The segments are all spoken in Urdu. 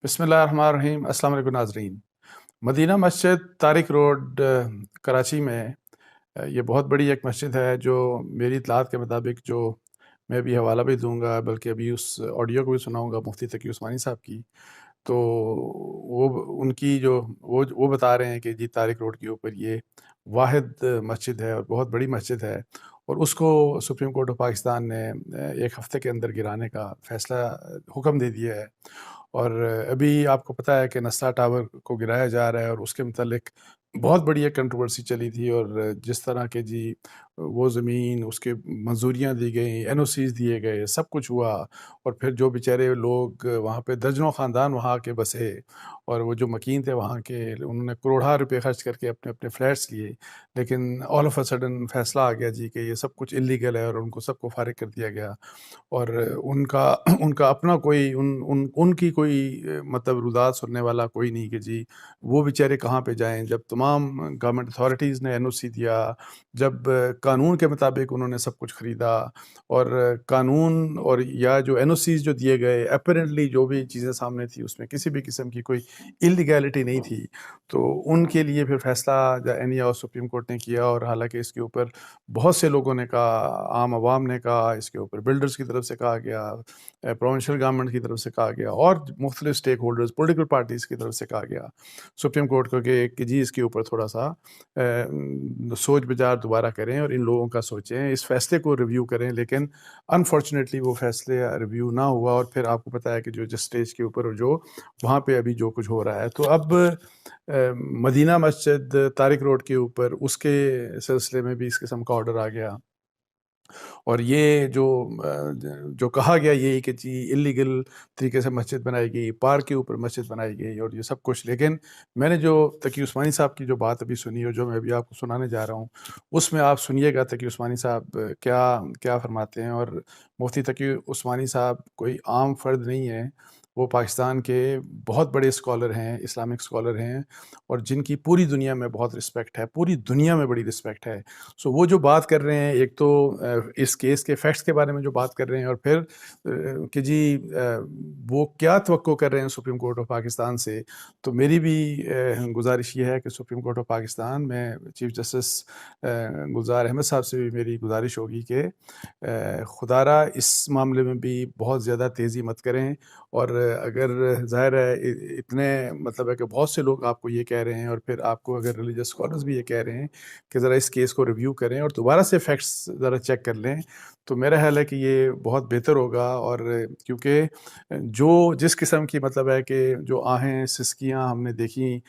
بسم اللہ الرحمن الرحیم۔ السلام علیکم ناظرین۔ مدینہ مسجد طارق روڈ کراچی میں یہ بہت بڑی ایک مسجد ہے جو میری اطلاعات کے مطابق، جو میں بھی حوالہ بھی دوں گا، بلکہ ابھی اس آڈیو کو بھی سناؤں گا مفتی تقی عثمانی صاحب کی، تو وہ ان کی جو وہ بتا رہے ہیں کہ جی طارق روڈ کے اوپر یہ واحد مسجد ہے اور بہت بڑی مسجد ہے، اور اس کو سپریم کورٹ آف پاکستان نے ایک ہفتے کے اندر گرانے کا فیصلہ حکم دے دیا ہے۔ اور ابھی آپ کو پتہ ہے کہ نسلا ٹاور کو گرایا جا رہا ہے، اور اس کے متعلق بہت بڑی ایک کنٹروورسی چلی تھی، اور جس طرح کہ جی وہ زمین، اس کے منظوریاں دی گئیں، این او سیز دیے گئے، سب کچھ ہوا، اور پھر جو بیچارے لوگ وہاں پہ درجنوں خاندان وہاں کے بسے، اور وہ جو مکین تھے وہاں کے، انہوں نے کروڑا روپے خرچ کر کے اپنے اپنے فلیٹس لیے، لیکن آل آف اے سڈن فیصلہ آ گیا جی کہ یہ سب کچھ اللیگل ہے، اور ان کو سب کو فارغ کر دیا گیا، اور ان کا اپنا کوئی ان کی کوئی مطلب رودات سننے والا کوئی نہیں کہ جی وہ بیچارے کہاں پہ جائیں، جب تمام گورنمنٹ اتھارٹیز نے این او سی دیا، جب قانون کے مطابق انہوں نے سب کچھ خریدا، اور قانون اور یا جو این او سیز جو دیے گئے، اپیرنٹلی جو بھی چیزیں سامنے تھی اس میں کسی بھی قسم کی کوئی اللیگیلٹی نہیں تھی، تو ان کے لیے پھر فیصلہ اینیا اور سپریم کورٹ نے کیا، اور حالانکہ اس کے اوپر بہت سے لوگوں نے کہا، عام عوام نے کہا، اس کے اوپر بلڈرز کی طرف سے کہا گیا، پروونشل گورنمنٹ کی طرف سے کہا گیا، اور مختلف اسٹیک ہولڈرز، پولیٹیکل پارٹیز کی طرف سے کہا گیا سپریم کورٹ کو کہ جی اس کے اوپر تھوڑا سا سوچ بچار دوبارہ کریں، اور ان لوگوں کا سوچیں، اس فیصلے کو ریویو کریں، لیکن انفارچونیٹلی وہ فیصلے ریویو نہ ہوا، اور پھر آپ کو پتہ ہے کہ جو جس اسٹیج کے اوپر جو وہاں پہ ابھی جو کچھ ہو رہا ہے، تو اب مدینہ مسجد طارق روڈ کے اوپر اس کے سلسلے میں بھی اس قسم کا آرڈر آ گیا، اور یہ جو کہا گیا یہی کہ جی اللیگل طریقے سے مسجد بنائی گئی، پارک کے اوپر مسجد بنائی گئی، اور یہ سب کچھ، لیکن میں نے جو تقی عثمانی صاحب کی جو بات ابھی سنی اور جو میں ابھی آپ کو سنانے جا رہا ہوں، اس میں آپ سنیے گا تقی عثمانی صاحب کیا فرماتے ہیں۔ اور مفتی تقی عثمانی صاحب کوئی عام فرد نہیں ہے، وہ پاکستان کے بہت بڑے اسکالر ہیں، اسلامک اسکالر ہیں، اور جن کی پوری دنیا میں بہت رسپیکٹ ہے، پوری دنیا میں بڑی رسپیکٹ ہے۔ سو وہ جو بات کر رہے ہیں، ایک تو اس کیس کے فیکٹس کے بارے میں جو بات کر رہے ہیں، اور پھر کہ جی وہ کیا توقع کر رہے ہیں سپریم کورٹ آف پاکستان سے، تو میری بھی گزارش یہ ہے کہ سپریم کورٹ آف پاکستان میں چیف جسٹس گلزار احمد صاحب سے بھی میری گزارش ہوگی کہ خدا را اس معاملے میں بھی بہت زیادہ تیزی مت کریں، اور اگر ظاہر ہے اتنے مطلب ہے کہ بہت سے لوگ آپ کو یہ کہہ رہے ہیں، اور پھر آپ کو اگر ریلیجس اسکالرز بھی یہ کہہ رہے ہیں کہ ذرا اس کیس کو ریویو کریں اور دوبارہ سے فیکٹس ذرا چیک کر لیں، تو میرا خیال ہے کہ یہ بہت بہتر ہوگا، اور کیونکہ جس قسم کی مطلب ہے کہ جو آہیں سسکیاں ہم نے دیکھی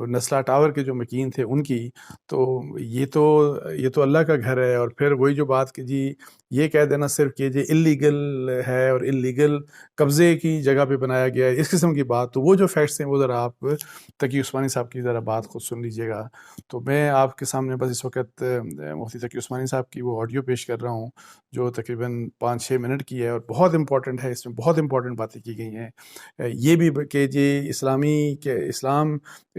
نسلا ٹاور کے جو مکین تھے ان کی، تو یہ تو اللہ کا گھر ہے، اور پھر وہی جو بات کہ جی یہ کہہ دینا صرف کہ یہ اللیگل ہے اور اللیگل قبضے کی جگہ پہ بنایا گیا ہے، اس قسم کی بات، تو وہ جو فیکٹس ہیں وہ ذرا آپ تقی عثمانی صاحب کی ذرا بات خود سن لیجئے گا۔ تو میں آپ کے سامنے بس اس وقت مفتی تقی عثمانی صاحب کی وہ آڈیو پیش کر رہا ہوں جو تقریباً 5-6 منٹ کی ہے، اور بہت امپورٹنٹ ہے، اس میں بہت امپورٹنٹ باتیں کی گئی ہیں، یہ بھی کہ جی اسلام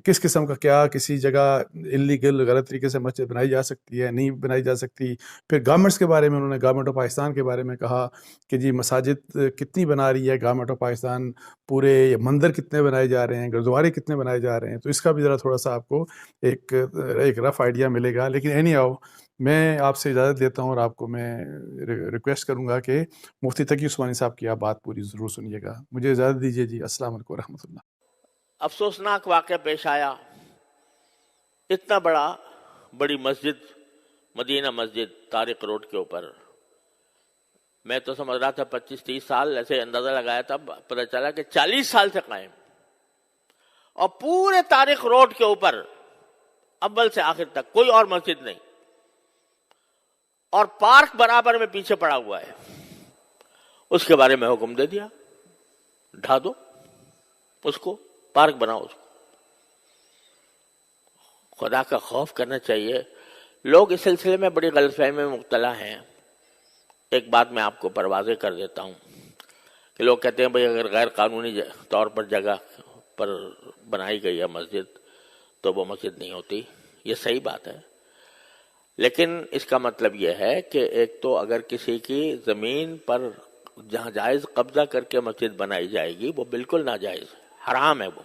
کس قسم کا کیا کسی جگہ اللیگل غلط طریقے سے مسجد بنائی جا سکتی ہے، نہیں بنائی جا سکتی، پھر گورنمنٹس کے بارے میں انہوں نے گورنمنٹ آف پاکستان کے بارے میں کہا کہ جی مساجد کتنی بنا رہی ہے گورنمنٹ آف پاکستان، پورے مندر کتنے بنائے جا رہے ہیں، گردوارے کتنے بنائے جا رہے ہیں، تو اس کا بھی ذرا تھوڑا سا آپ کو ایک رف آئیڈیا ملے گا۔ لیکن اینی ہاؤ میں آپ سے اجازت لیتا ہوں، اور آپ کو میں ریکویسٹ کروں گا کہ مفتی تقی عثمانی صاحب کی آپ بات پوری ضرور سنیے گا۔ مجھے اجازت دیجیے جی۔ السلام علیکم ورحمۃ اللہ۔ افسوسناک واقعہ پیش آیا، اتنا بڑی مسجد، مدینہ مسجد طارق روڈ کے اوپر، میں تو سمجھ رہا تھا 25-30 سال، ایسے اندازہ لگایا تھا، پتہ چلا کہ 40 سال سے قائم، اور پورے طارق روڈ کے اوپر اول سے آخر تک کوئی اور مسجد نہیں، اور پارک برابر میں پیچھے پڑا ہوا ہے، اس کے بارے میں حکم دے دیا، ڈھا دو اس کو، پارک بناؤ اس کو۔ خدا کا خوف کرنا چاہیے۔ لوگ اس سلسلے میں بڑی غلط فہمی میں مبتلا ہیں۔ ایک بات میں آپ کو واضح کر دیتا ہوں کہ لوگ کہتے ہیں بھئی اگر غیر قانونی طور پر جگہ پر بنائی گئی ہے مسجد تو وہ مسجد نہیں ہوتی، یہ صحیح بات ہے، لیکن اس کا مطلب یہ ہے کہ ایک تو اگر کسی کی زمین پر جہاں جائز قبضہ کر کے مسجد بنائی جائے گی وہ بالکل ناجائز ہے، حرام ہے وہ.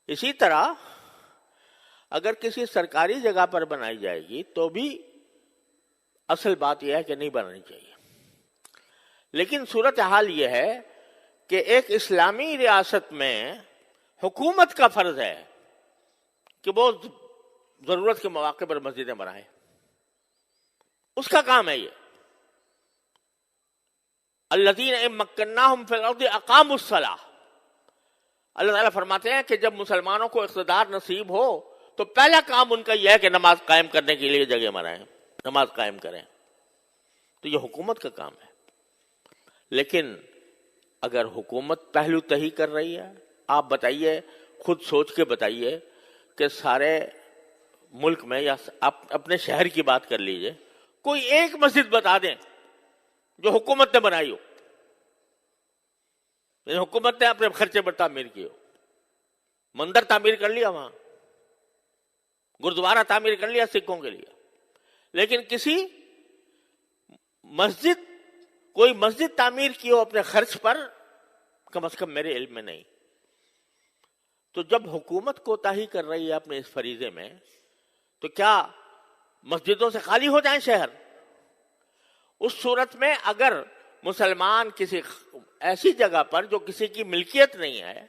اسی طرح اگر کسی سرکاری جگہ پر بنائی جائے گی تو بھی اصل بات یہ ہے کہ نہیں بنانی چاہیے. لیکن صورتحال یہ ہے کہ ایک اسلامی ریاست میں حکومت کا فرض ہے کہ وہ ضرورت کے مواقع پر مسجدیں بنائے. اس کا کام ہے یہ. الذین ان مکناہم فی الارض اقاموا الصلاۃ. اللہ تعالیٰ فرماتے ہیں کہ جب مسلمانوں کو اقتدار نصیب ہو تو پہلا کام ان کا یہ ہے کہ نماز قائم کرنے کے لیے جگہ بنائیں، نماز قائم کریں. تو یہ حکومت کا کام ہے. لیکن اگر حکومت پہلو تہی کر رہی ہے، آپ بتائیے، خود سوچ کے بتائیے کہ سارے ملک میں یا اپنے شہر کی بات کر لیجئے، کوئی ایک مسجد بتا دیں جو حکومت نے بنائی ہو، یعنی حکومت نے اپنے خرچے پر تعمیر کی ہو. مندر تعمیر کر لیا وہاں، گردوارہ تعمیر کر لیا سکھوں کے لیے، لیکن کسی مسجد، کوئی مسجد تعمیر کی ہو اپنے خرچ پر، کم از کم میرے علم میں نہیں. تو جب حکومت کوتاہی کر رہی ہے اپنے اس فریضے میں، تو کیا مسجدوں سے خالی ہو جائیں شہر؟ اس صورت میں اگر مسلمان کسی ایسی جگہ پر جو کسی کی ملکیت نہیں ہے،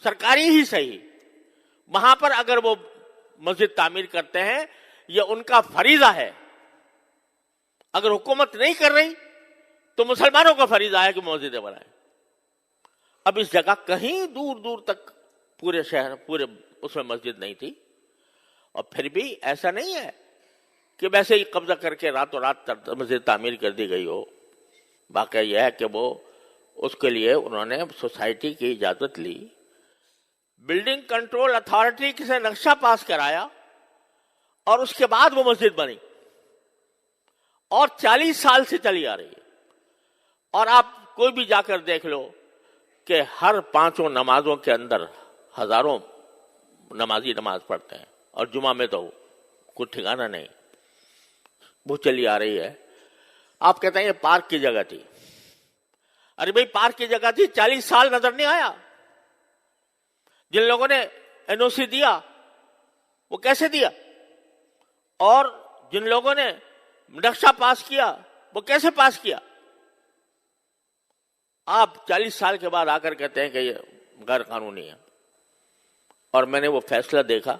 سرکاری ہی صحیح، وہاں پر اگر وہ مسجد تعمیر کرتے ہیں، یہ ان کا فریضہ ہے. اگر حکومت نہیں کر رہی تو مسلمانوں کا فریضہ ہے کہ مسجدیں بنائیں. اب اس جگہ کہیں دور دور تک پورے شہر، پورے اس میں مسجد نہیں تھی، اور پھر بھی ایسا نہیں ہے کہ ویسے ہی قبضہ کر کے راتوں رات مسجد تعمیر کر دی گئی ہو. واقعہ یہ ہے کہ وہ اس کے لیے انہوں نے سوسائٹی کی اجازت لی، بلڈنگ کنٹرول اتھارٹی سے نقشہ پاس کرایا، اور اس کے بعد وہ مسجد بنی، اور 40 سال سے چلی آ رہی ہے. اور آپ کوئی بھی جا کر دیکھ لو کہ ہر 5 نمازوں کے اندر ہزاروں نمازی نماز پڑھتے ہیں، اور جمعہ میں تو کوئی ٹھکانہ نہیں، وہ چلی آ رہی ہے. آپ کہتے ہیں یہ پارک کی جگہ تھی. ارے بھائی پارک کی جگہ تھی، 40 سال نظر نہیں آیا. جن لوگوں نے این او سی دیا وہ کیسے دیا، اور جن لوگوں نے نقشہ پاس کیا وہ کیسے پاس کیا؟ آپ 40 سال کے بعد آ کر کہتے ہیں کہ یہ غیر قانونی ہے. اور میں نے وہ فیصلہ دیکھا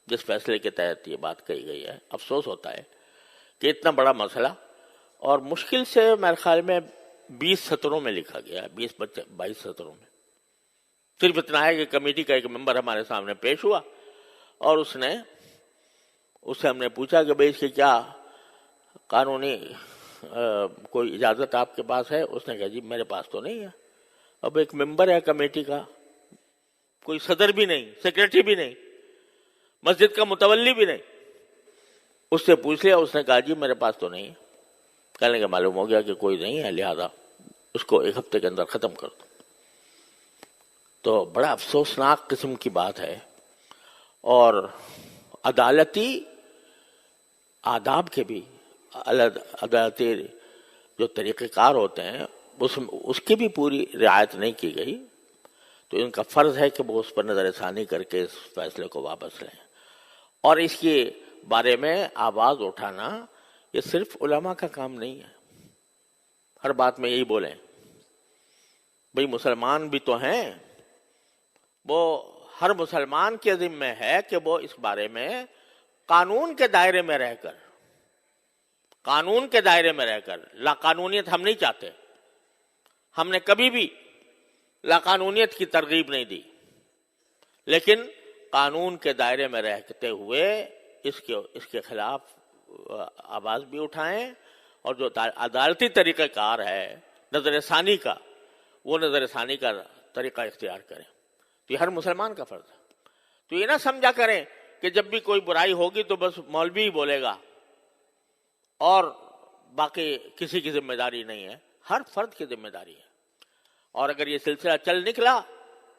جس فیصلے کے تحت یہ بات کہی گئی ہے. افسوس ہوتا ہے کہ اتنا بڑا مسئلہ، اور مشکل سے میرے خیال میں 20 سطروں میں لکھا گیا ہے، 22 سطروں میں. صرف اتنا ہے کہ کمیٹی کا ایک ممبر ہمارے سامنے پیش ہوا، اور اس سے ہم نے پوچھا کہ بھئی اس کی کیا قانونی کوئی اجازت آپ کے پاس ہے؟ اس نے کہا جی میرے پاس تو نہیں ہے. اب ایک ممبر ہے کمیٹی کا، کوئی صدر بھی نہیں، سیکریٹری بھی نہیں، مسجد کا متولی بھی نہیں. اس سے پوچھ لیا، اس نے کہا جی میرے پاس تو نہیں ہے. کہنے کا معلوم ہو گیا کہ کوئی نہیں ہے، لہذا اس کو 1 ہفتے کے اندر ختم کر دو. تو بڑا افسوسناک قسم کی بات ہے. اور عدالتی آداب کے بھی، عدالتی جو طریقہ کار ہوتے ہیں اس کی بھی پوری رعایت نہیں کی گئی. تو ان کا فرض ہے کہ وہ اس پر نظر ثانی کر کے اس فیصلے کو واپس لیں. اور اس کے بارے میں آواز اٹھانا یہ صرف علماء کا کام نہیں ہے. ہر بات میں یہی بولیں بھئی مسلمان بھی تو ہیں، وہ ہر مسلمان کے ذمہ ہے کہ وہ اس بارے میں قانون کے دائرے میں رہ کر، لا قانونیت ہم نہیں چاہتے. ہم نے کبھی بھی لا قانونیت کی ترغیب نہیں دی، لیکن قانون کے دائرے میں رہتے ہوئے اس کے خلاف آواز بھی اٹھائیں، اور جو عدالتی طریقہ کار ہے نظر ثانی کا، وہ نظر ثانی کا طریقہ اختیار کریں. تو یہ ہر مسلمان کا فرض ہے. تو یہ نہ سمجھا کریں کہ جب بھی کوئی برائی ہوگی تو بس مولوی ہی بولے گا اور باقی کسی کی ذمہ داری نہیں ہے. ہر فرد کی ذمہ داری ہے. اور اگر یہ سلسلہ چل نکلا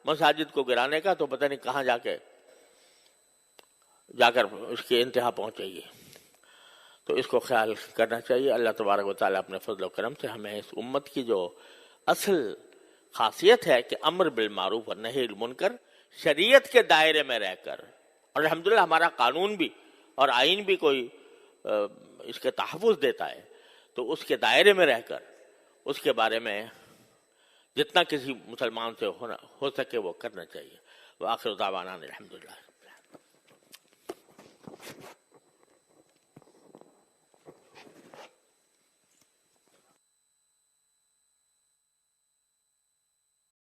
مساجد کو گرانے کا تو پتہ نہیں کہاں جا کر اس کی انتہا پہنچے گی. تو اس کو خیال کرنا چاہیے. اللہ تبارک و تعالیٰ اپنے فضل و کرم سے ہمیں اس امت کی جو اصل خاصیت ہے کہ امر بالمعروف اور نہی عن المنکر شریعت کے دائرے میں رہ کر، اور الحمدللہ ہمارا قانون بھی اور آئین بھی کوئی اس کے تحفظ دیتا ہے، تو اس کے دائرے میں رہ کر اس کے بارے میں جتنا کسی مسلمان سے ہو سکے وہ کرنا چاہیے۔ وآخر دعوانا الحمدللہ۔